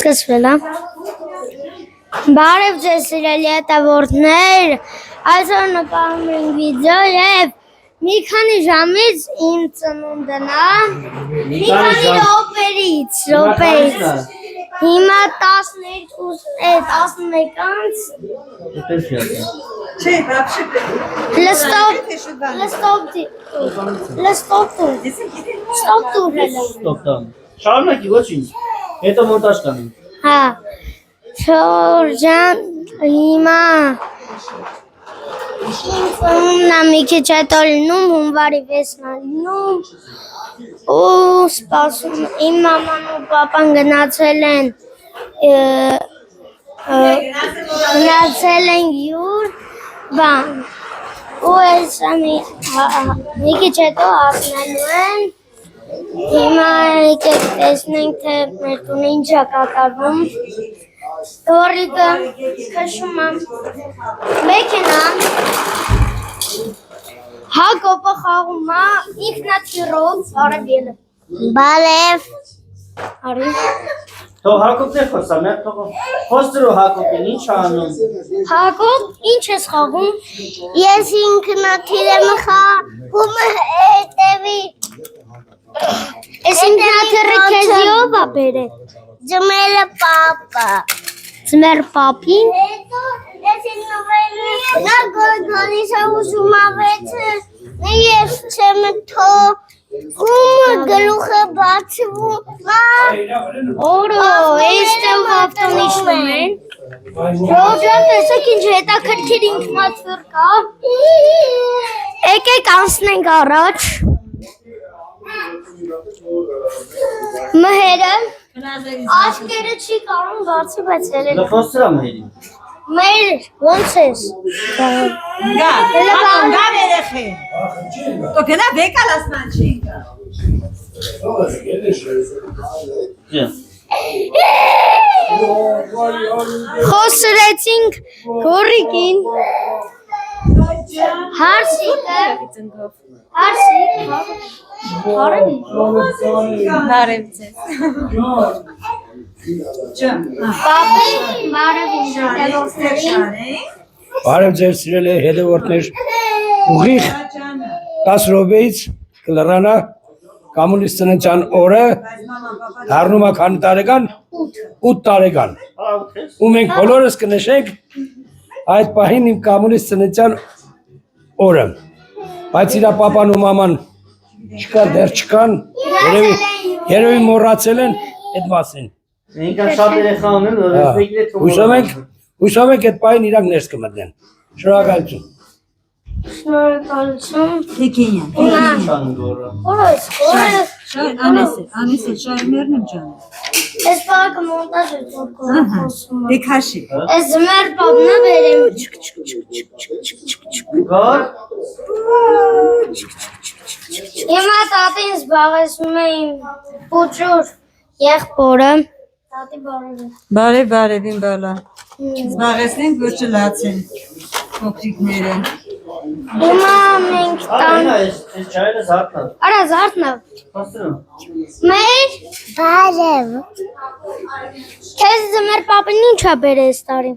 Սկսվել է։ Բարև ձեզ սիրելի հետևորդներ, այսօր նկարում ենք վիդեո եւ մի քանի ժամից իմ ծնունդն է, մի քանի րոպեից, հիմա 11 անց Շարունակի ոչինչ, հետո մոնտաժ կանենք։ Հա, Շորժան, հիմա ինձ մի քիչ հետո լինում, հունվարի 6-ն լինում ու սպասում իմ մաման ու պապան գնացել են յուր բան ու ես մի քիչ հետո հասնելու են հիմա եկեք տեսնենք թե մեր տունը ինչ է կատարվում Գորիկը քշում է մեքենան Հակոբը խաղում է ինքնաթիռով բարև ելը Բարև Արի Թող Հակոբն է խոսա, մեր թող խոստրու Հակոբին ինչ անում Հակոբ ինչ ես խաղում Ես ինքնաթիռ եմ խաղում հետևի Ես ինքնաթիռը քեզի ով է բերել Ձմերը պապա Ձմեր պապին Ես ինքնովելի նա գորգոնիս է ուզում ավեցը ես չեմ թողում գլուխը բացվում Օրո, այստեղ ավտոնիշնում են Ռոջան տեսեք ինչ հետաքրքիր ինքնաթիռ կա Եկեք անցնենք առաջ Մհերը Աշկերը չի կարում բացի բայց երեք Խոստրա մերին Մեր ոնց ես Գա երեխի Դու գնա վեկալ ասման չի Խոսրեցինք գորիկին Հարսիկը Բարև ձեզ Պապին բարև ինժետևորդներին Բարև ձեր սիրելի հետևորդներ ուղիղ 10 րոպեից կլրանա կոմունիստ ծննդյան օրը դառնում է քանի տարեկան 8 տարեկան ու մենք բոլորս կնշենք այդ պահին իմ կոմունիստ ծննդյան օրը բայց իր պապան ու մաման չկա դեռ չկան երևի մոռացել են այդ մասին Ինքան շատ երեխա ունեն, որ հույսով ենք այդ պահին իրանք ներս կմտնեն շնորհակալություն Շնորհակալություն Տիկինյան Օրս Անեսը շարմերն եմ ջան Ես պակը մոնտաժ է խոսում Դեքաշի Ես մեր պապնա բերեմ Գոր Հիմա տատին զբաղեցնում է իմ պուճուր եղբորը Տատի բարև Բարևին բալա Զբաղեցնենք որ չլացեն փոքրիկները Հիմա մենք տան այս ճայրը զարթնավ Արա զարթնավ Խոստրու Մեր Բարև Քեզ մեր պապին ինչ է բերել այս տարի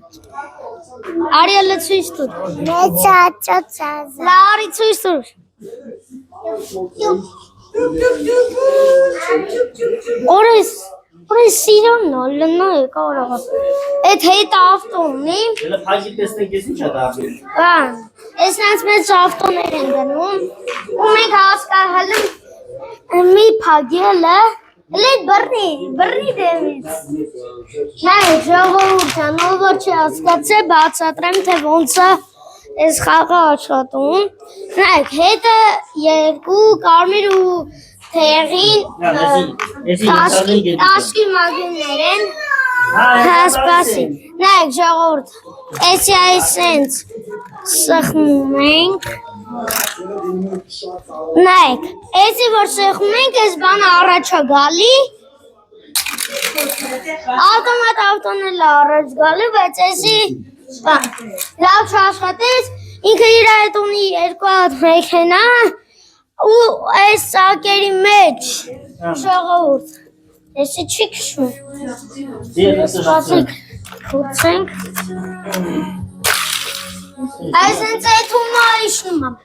Արիելը ցույց տուր Լարի ցույց տուր Օրես սիրոնն է, լնա եկա օրաղա Էդ հետ ավտոնի Հելը փագի տեսնենք ես ինչ է դարում Բան, ես նենց մեծ ավտոներ են գնում ու մենք հասկահալում մի փագելը Հլե բռնի դեմից Նայ, ժողովուրդան, ով որ չի հասկացե բացատրեմ, թե ոնց է ես խաղը աշխատում Նայք, հետը երկու կարմիր ու թեղին տաշկի մագիններ են Հասպասի Նայք, ժողովուրդ, էսի այս ենք սխմում ենք Նայք, էսի որ սխմում ենք, ես բանը առաջա գալի Ատոմատ ավտոնել առաջ գալի, բայց էսի լավ չաշխատես, ինքը իր հետ ունի երկու հատ մեքենա ու այս սակերի մեջ ժողովուրդ Էսի չի քշում։ Ձեր Սպասեք, փորձենք։ Այսինքն այդ ումա իշնում եմ։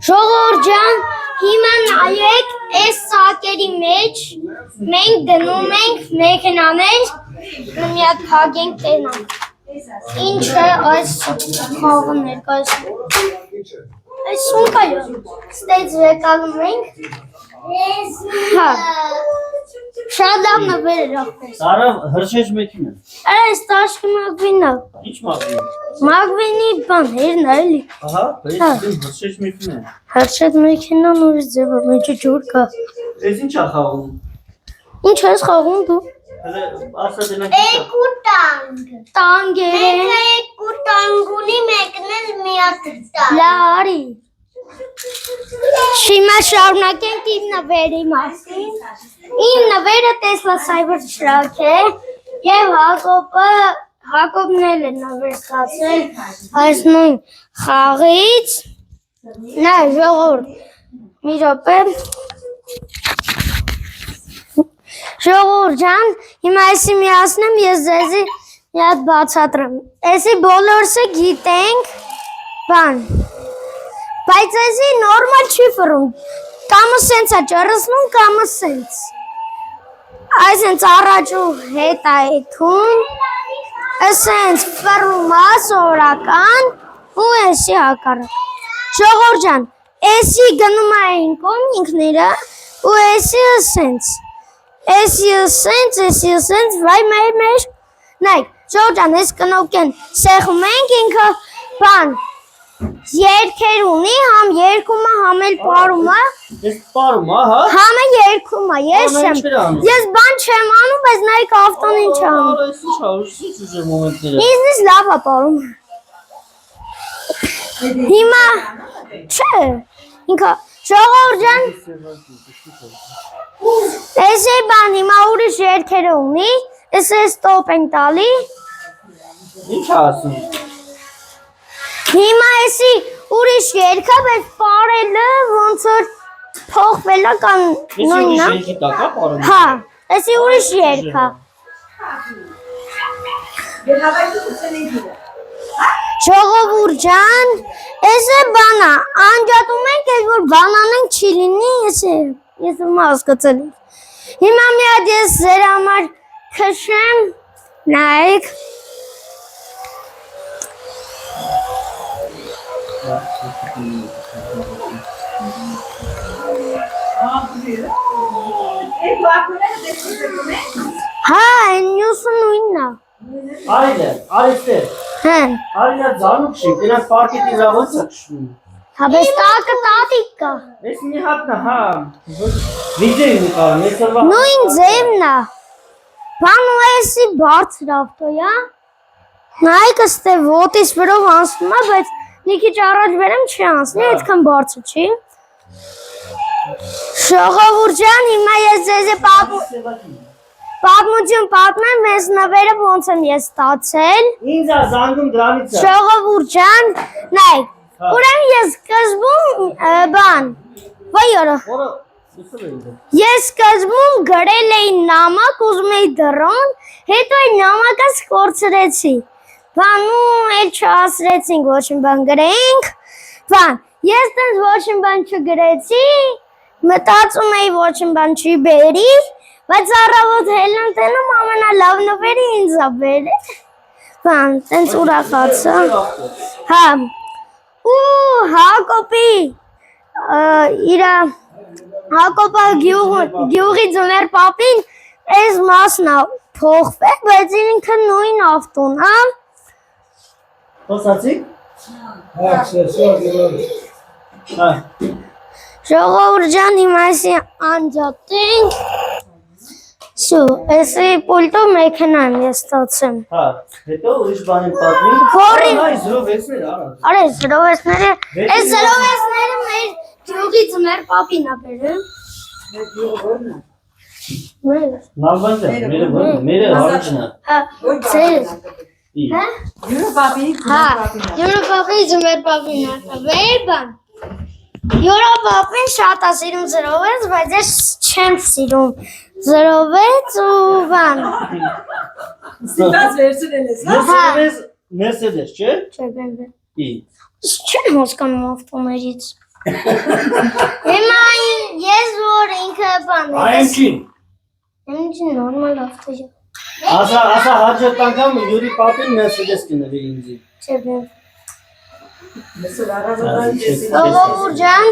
Ժողովուրդ ջան, հիմա նայեք այս սակերի մեջ մենք դնում ենք մեքենաներ, մի հատ փակենք տենանք։ Ինչ է այս խաղը ներկայացնում։ Այս սունկայը ստեյց վեկանում ենք։ Հա։ Շատ լավ նվեր էր ախպես։ Սարա հրշեջ մեքենա։ Այս տաշկի մագվինը։ Ինչ մագին։ Մագվինի բան, հերն այլի։ Ահա, հրշեջ մեքենա։ Հրշեջ մեքենան ուրիշ ձևը, մեջը ջուր կա։ Էս ինչ է խաղում։ Ինչ ես խաղում դու։ Հələ ասա դենակ։ Երկու տանգ։ Տանգ է։ Մեկը երկու տանգ ունի, մեկն էլ մի հատ տանգ։ Լարի։ Հիմա շարունակենք իմ նվերի մասին։ Իմ նվերը Tesla Cybertruck է եւ Հակոբն էլ է նվեր ստացել այս նույն խաղից։ Նա ժողովուրդ մի րոպե։ Ժողովուրդ ջան, հիմա էսի միացնեմ ես ձեզի մի հատ բացատրեմ։ Էսի բոլորսը գիտենք բան։ Բայց էսի նորմալ չի ֆռում։ Կամը սենց է ճռսնում, կամը սենց։ Այսինքն առաջ ու հետ է եթում։ Սենց ֆռում է սովորական ու էսի հակառակ։ Ժողովուրդ ջան, էսի գնում էին կոմինքները ու էսի սենց։ Էսի սենց, վայ մեր։ Նայք, ժողովուրդ ջան, էս կնոկեն սեղում ենք ինքը բան։ Երկեր ունի, համ երկումը, համ էլ պարումը։ Ես պարում, ահա։ Համ է երկումը, ես չեմ։ Ես բան չեմ անում, բայց նայք ավտոն ինչ անում։ Արա, ես ինչ հարուշ ուժը մոմենտները։ Ինձնից լավ է պարում։ Հիմա, չէ, ինքը, ժողովուրդ ջան, ես է բան, հիմա ուրիշ երկերը ունի, ես է ստոպ ենք տալի։ Ինչ ասում։ Հիմա էսի ուրիշ երկա, բայց պարելը ոնց որ փոխվելա կան Ես նույնն է։ ուրիշ տակա պարում։ Հա, էսի ուրիշ երկա։ Ժողովուրդ ջան, էսը բանա, անջատում ենք, ես որ բանանենք չի լինի, ես ում հասկացել եմ։ Հիմա մի հատ ես ձեր համար քշեմ, նայեք։ Հա, նյուսը նույնն է։ Այլը, արիստեր։ Հա, Արիլա ձանուկ չի, դրանք պարկետի լավոց է քշում։ հա, բայց տակը տատիկ կա։ Ես մի հատնա, հա։ Վիդեո նկարում, ես օրվա։ Նույն ձևն է։ Բան ու էսի բարձր ավտոյա։ Նայք ստե ոտից վրով անցնում է, բայց մի քիչ առաջ վերեմ չի անցնի, այդքան բարձր չի։ Ժողովուրդ ջան, հիմա ես ձեզ պատմություն պատմեմ, ես նվերը ոնց եմ ես ստացել։ Ինձ է զանգում դրանից է։ Ժողովուրդ ջան, նայք, ուրեմն ես սկզբում բան, վայ օրը։ Որը ուսել է ինձ։ Ես սկզբում գրել էի նամակ, ուզում էի դրոն, հետո այն նամակը կորցրեցի։ Բան ու էլ չասրեցինք, ոչ մի բան գրենք։ Բան, ես տենց ոչ մի բան չգրեցի, մտածում էի ոչ մի բան չի բերի, բայց առավոտ հելն տենում ամենալավ նվերը ինձ է բերել։ Բան, տենց ուրախացա։ Հա, ու Հակոբի իրա Հակոբը գյուղի ձուներ պապին այս մասն է փոխվել, բայց ինքը նույն ավտոն է։ Խոսացիք։ Հա։ Ժողովուրդ ջան, հիմա էսի անջատենք։ Շո, էսի պուլտով մեքենա եմ ես ստացեմ։ Հա, հետո ուրիշ բան եմ պատմի։ Քորի։ Այ զրովեսներ արա։ Արա, զրովեսները, այս զրովեսները մեր գյուղի ձուներ պապին է բերել։ Նալվանդ է, մերը հարուչն է։ Հա, ծեր։ Հա? Յուրը պապի, Հա, յուրը պապի ձուներ պապին է։ Վեր բան։ Յուրոպապին շատ է սիրում 0-6, բայց ես չեմ սիրում 0-6 ու բան։ Սիտած վերցնել ես, հա։ Mercedes, չէ՞։ Չէ, բեմբե։ Ի։ Չեմ հասկանում ավտոներից։ Հիմա ես որ ինքը բան է։ Այնքին։ Ինչ նորմալ ավտո է։ Ասա հաջորդ անգամ Յուրի պապին Mercedes կնվի ինձի։ Չէ, բեմ։ Մեսուր առավոտային ես։ Ողովուր ջան,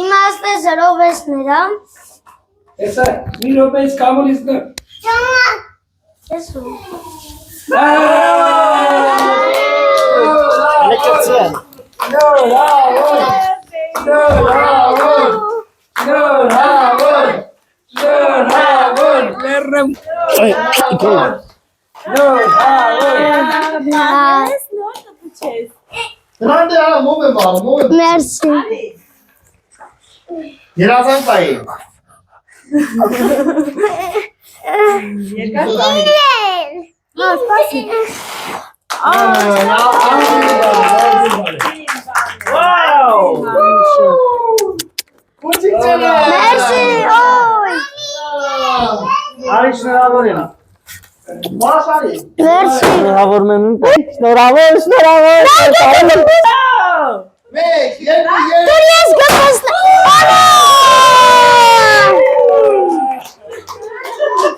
իմաստը 0-6-ներ, Հեսա մի րոպեից կամունիստը։ Ճամա։ Ես ու։ Ալեկացիան։ Հանդե արա մոմ եմ արում, մոմ եմ։ Մերսի։ Երազան տայի։ Երկար տանի։ Հա, սպասի։ Վաու։ Կուչիկ չեն է։ Մերսի, օй։ Արի շնորհավոր եմ։ Մաշարի։ Մերսի։ Շնորհավորում եմ։ Մեկ, երկու, Դուր ես գտես։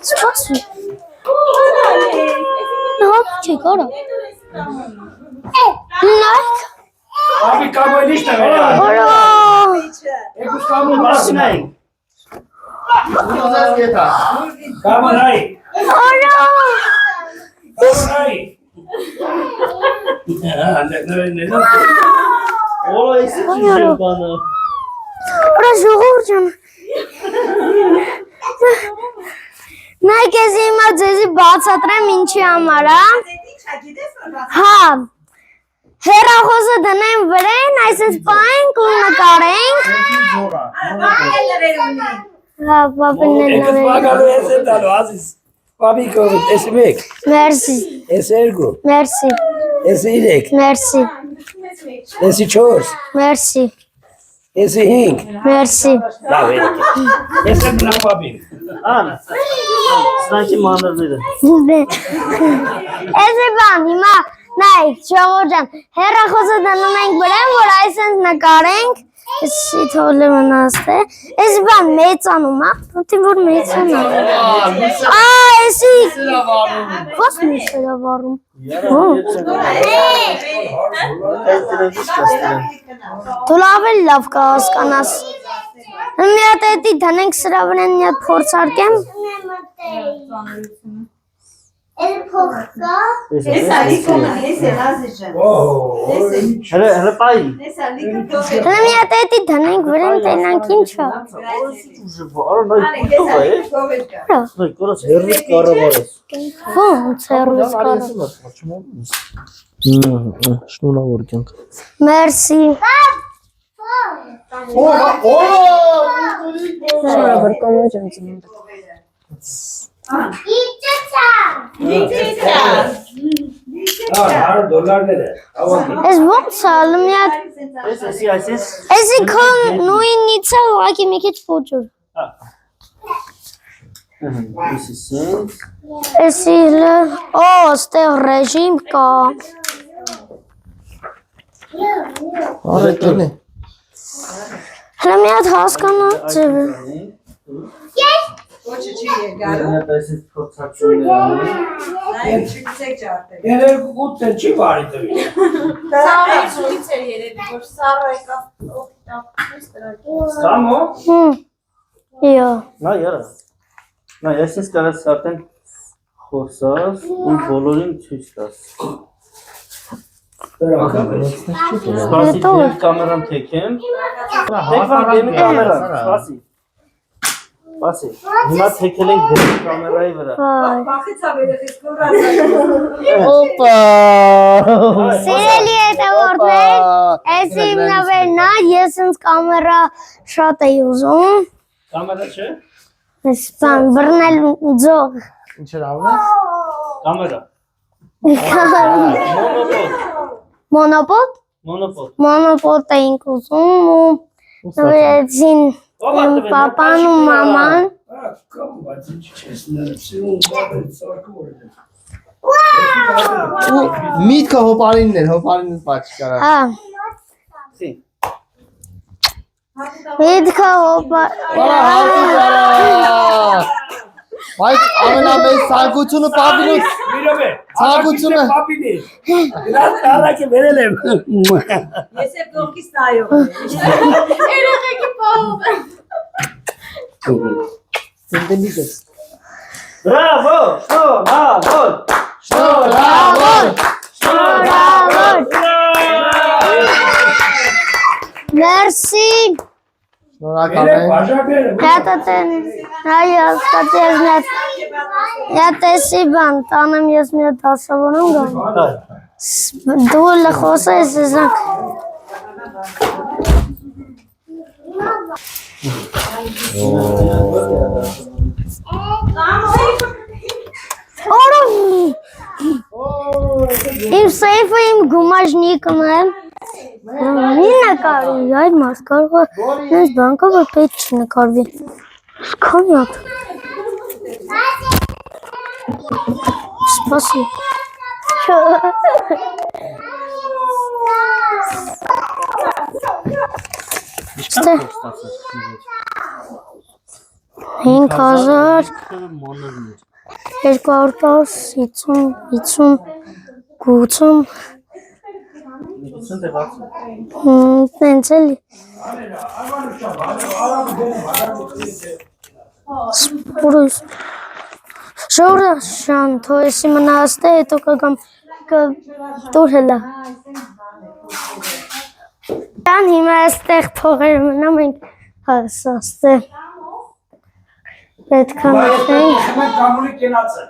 Սպասի։ Նոք չի կարա։ Նոք։ Ապի կամունիստ է վերա։ Օրա։ Եկուս կամուն Մասինայի։ Ուզես գետա։ Կամունայի։ Օրա։ Կամունայի։ Օ, էսի չի բանը։ Օրա ժողովուրդ ջան։ Նայք ես հիմա ձեզի բացատրեմ ինչի համար, հա։ Հեռախոսը դնեմ վրեն, այսպես պայենք ու նկարենք։ Հա, պապին Եկուս ննավենք։ մագալու ես եմ տալու, ազիս։ Պապի կովիտ, ես մեկ, Մերսի, ես երկու, մերսի, ես իրեք, մերսի, ես չորս, մերսի, ես հինգ, մերսի։ լավ երեք, ես եմ լավ պապին։ Անա։ Սրանքի մանրները։ Էսի բան, հիմա նայք, ժողովուրդ ջան, հեռախոսը դնում ենք վրան, որ այսպես նկարենք, էսի թողել մնաստ է, էսի բան մեծանում, հա, պոտին որ մեծանում։ Էսի, ո՞ս միս էր ավարում։ Դու լավ էլ լավ կհասկանաս։ Մի հատ էդի դնենք սրա վրան մի հատ փորձարկեմ։ Ես ալիկոմ ես երազիջան։ Հələ պայի։ Ես ալիկոմ։ Հələ մի հատ էդի դնենք վրան տենանք ինչա։ Նայ, կորած հերրի կառավարես։ Ոնց հեռուս կարա։ Շնորհավոր կյանք։ Մերսի։ $100 է, ավակի։ Ես ոնց ալու մի հատ։ Այսես։ Էսի քո նույնից է ուղղակի մի քիչ փոջուր։ Էսի սենց։ Էսի հլը, օ, ստեղ ռեժիմ կա։ Արետին է։ Հլը մի հատ հասկանա ձևը։ Ոչը չի երկարում։ Այսես փորձացումներ անի։ Նայեք չգցեք ջարդել։ Երեք ուտեն չի բարի տվի։ Սարայցուից էր երևի, որ սարը եկավ օգտակից տրակի։ Սամո։ Իո։ Նա яра։ Նա այսես կարաս արդեն խոսած ու բոլորին ցույց տաս։ Սպասի դեմ կամերան թեքեմ։ Թեքվան դեմի կամերան, սպասի։ Սպասի։ Հիմա թեքել ենք դեմի կամերայի վրա։ Վայ։ Բախից ավերեխից կորած։ Օպա։ Սիրելի հետևորդներ, էսի իմ նավերն է, ես ինձ կամերա շատ էի ուզում։ Կամերա չէ։ Ես բան բռնել ձող։ Ինչ էր ավնես։ Կամերա։ Մոնոպոդ։ Մոնոպոդ։ Մոնոպոտ էինք ուզում ու նվիրեցին պապան ու մաման։ Միտքը հոպարինն էր, հոպարինն պատճ կարա։ Հա։ Միտքը Բայց ամենամեծ ցանկությունը պապինոց ցանկությունը Պապինի։ Դրանց առաջը վերել եմ։ Ես եմ կողքից նայում։ Երեխեքի պահում։ Ինտելիգենս։ Բրավո, շնորհավոր։ Շնորհավոր։ Մերսի։ Շնորհակալ ենք։ Հատատեն այո ստատերնետ я տեսի բան տանեմ ես մի հատ դասավորում գամ դու լխոսը ես զանք Իմ սեյֆը իմ գումաժնիկն է Մին նկարի, այդ մաս կարող է նենց բանկը, որ պետք չնկարվի Շքան յատ Սպասի Ստե 5000 250 50 Տենց էլի Սպորս Ժորը շան թոյեսի մնաստ է հետո կգամ կտուր հելա Տան հիմա այստեղ փողեր մնամ ենք հասաստ է պետք է մտնենք Կամունի կենաց է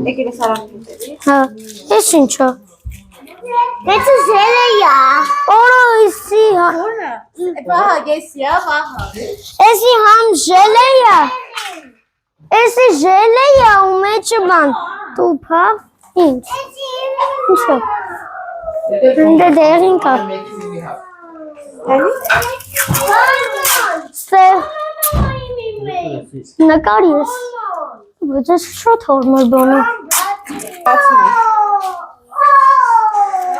Եկել ես արարքին։ Հա, ես ինչո Պետը զելեյա Օրո իսի հա Բահա գեսիա, բահա։ Էսի համ ժելեյա Էսի ժելեյա ու մեջը բան Տուպ հա Ինչ Ինչո Դե դեղին կա Ստեղ Նկար ես Բայց ես շոտ հորմոր բոնը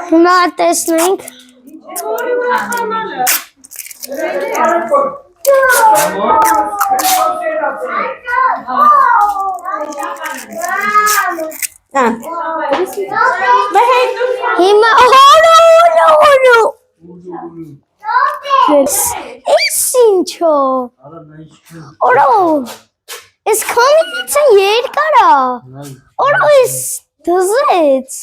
Հիմա տեսնենք Հիմա հորո Ես ինչո Օրո Ես քանից է երկարա Օրո ես դզեց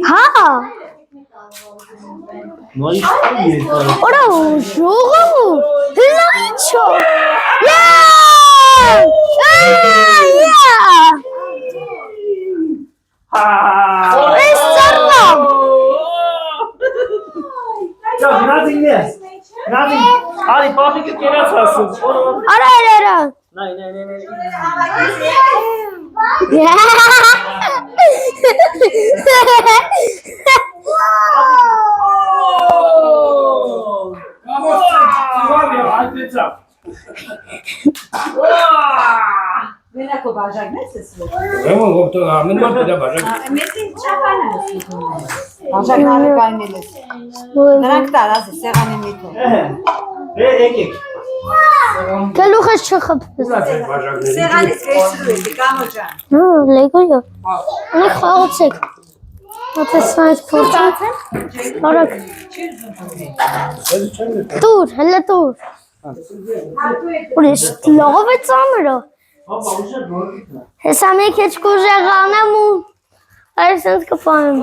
Հա Օրո ժողով Հլա ինչո Ես ծարնամ Nothing yes. Nothing. Ali, papi que quieras hacer. Արա Nay. Մենակ ու բաժակն ես ես։ Ուրեմն գոհտո ամեն մոտ դա բաժակ։ Մեսի չափան ես։ Բաժակն արկանել ես։ Դրանք տարած է սեղանի միտը։ Եկեք։ Գլուխս չխփվեց Բաժակների։ Սեղանից կեսրու է, կամո ջան։ Հա, լեգոյա Անեք խաղացեք Ատեսնայց փորձացեն Արակ Տուր, հելը տուր Ուրիշ լավ է ծամրը Հեսա մեկ էչ կուժեղանեմ ու Այս ընդ կպանեմ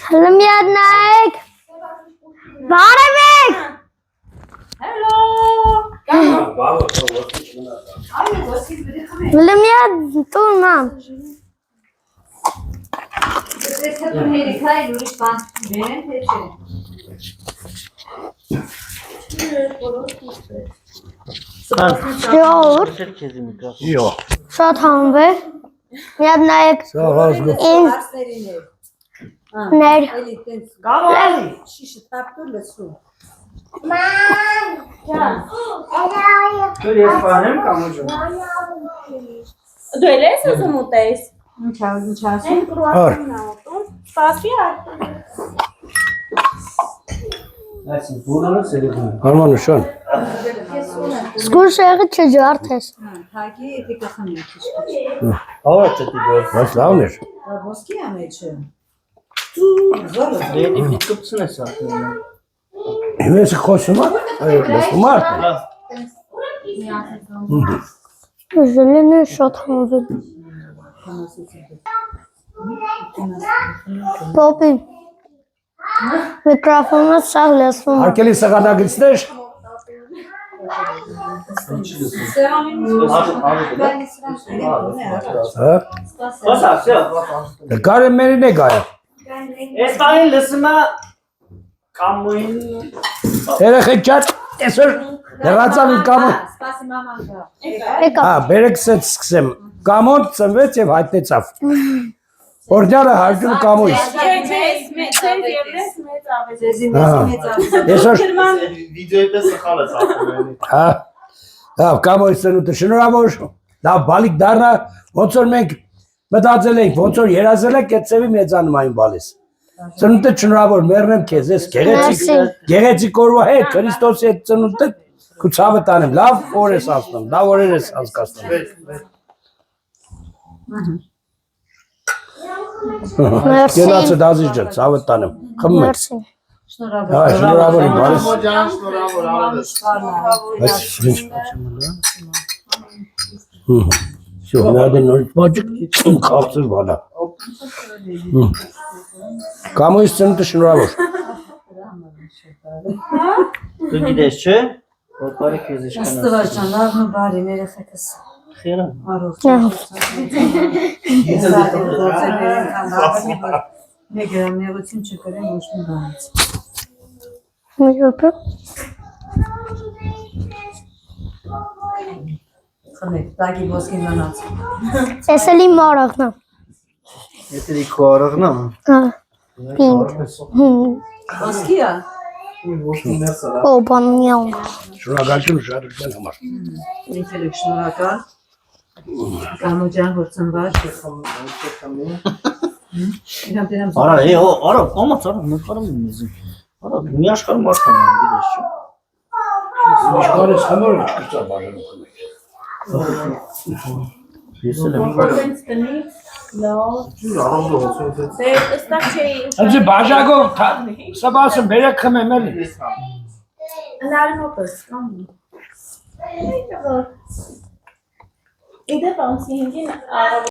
Հելը միադ նայեք Բարևեք Հելը միադ տուր մամ Դες թե դու հերիքա ուրիշ բան վերեն թե չէ։ Յոր, քեզի միկրոֆոն։ Յո։ շատ հանվեր։ Միատ նայեք Սա հազգո։ ինձ Հարսերիներ։ ներ։ Էլի տենց Կամարի։ շիշը տապտու լսու։ Դու ես բանեմ կամ ոչ։ Դու էլ ես ուզում ուտես։ Ինչ ասում։ Հար։ Սպասի Այսինքն բոլորը սերեգուն։ Արմանուշան։ Զգուշեղը չջարդես։ Հագի էդի կխմի քիչ։ Հա, չտի գոհ։ Բայց լավն էր։ Ոսկի է մեջը։ Դե դիպկուպցն է սա։ Հիմես խոսում է։ Լսում է։ Ժելենը շատ հանվեր։ Պոպի։ Միկրոֆոնը սաղ լսվում է։ Արկելի սեղանագիցներ։ Հա։ Ոսա, всё։ Գարը մերին է գայը։ Այս բանը լսում է կամույն։ Երեխեք ջան, այսօր դրացան կամոն։ Սպասի մաման գա։ Եկա։ Հա, բերեքսեց սկսեմ։ Կամոն ծնվեց եւ հայտնեցավ։ Օրդյանը հարգում կամույս։ Ձեզի Հա։ մեծ ավեզ։ Այսօր Վիդեոյի պես սխալ է ծախում։ հա, հա, կամույս ծնուտը շնորհավոր, լավ բալիկ դառնա, ոնց որ մենք մտածել ենք, ոնց որ երազել ենք, այդ ծևի մեծանում այն բալես։ Ծնուտը շնորհավոր, մեռնեմ քեզ, ես գեղեցիկ օրվա հետ, Քրիստոսի հետ ծնուտը քու ցավը տանեմ, լավ օր ես անցնում, լավ օրեր ես անցկացնում։ Մերսի։ Գնացը դազիջ ջան, ցավը տանեմ։ Խմում ես։ Մերսի։ Շնորհավոր։ Հա, շնորհավոր եմ, բարես։ Ջան, շնորհավոր արես։ Այս ինչ։ Всё, надо ноль почек, խաղցր բանա։ Կամույս ծնուտը շնորհավոր։ Դու գիտես չէ՞, որ բարի քեզ իշքան։ Աստվածան, լավն ու բարին երեխեքս։ Խերը։ Առողջ։ Ահա։ Մեկ նեղություն չկրեն ոչ մի բանից։ Միրոպը։ Խմեք, տագի ոսկին մնաց։ Էս էլի մարաղն է։ Եթե քո արողն է։ Հա։ Պինդ։ Ոսկի է։ Օ, բանյալ։ Շնորհակալություն շատ համար։ Ինձ էլ եք շնորհակալ։ Կամոջան որ ծնված եք։ Իրամ դերամ Արա, արա, կամաց, արա, նկարում եմ մեզ։ Արա, մի աշխարհ մարդն է, գիտես չէ։ Աշխարհս համար չկա բաժանում։ Ես էլ եմ։ Անձի բաժակով սաբասը բերեք խմեմ էլի։ Իդեպ անցի հինգին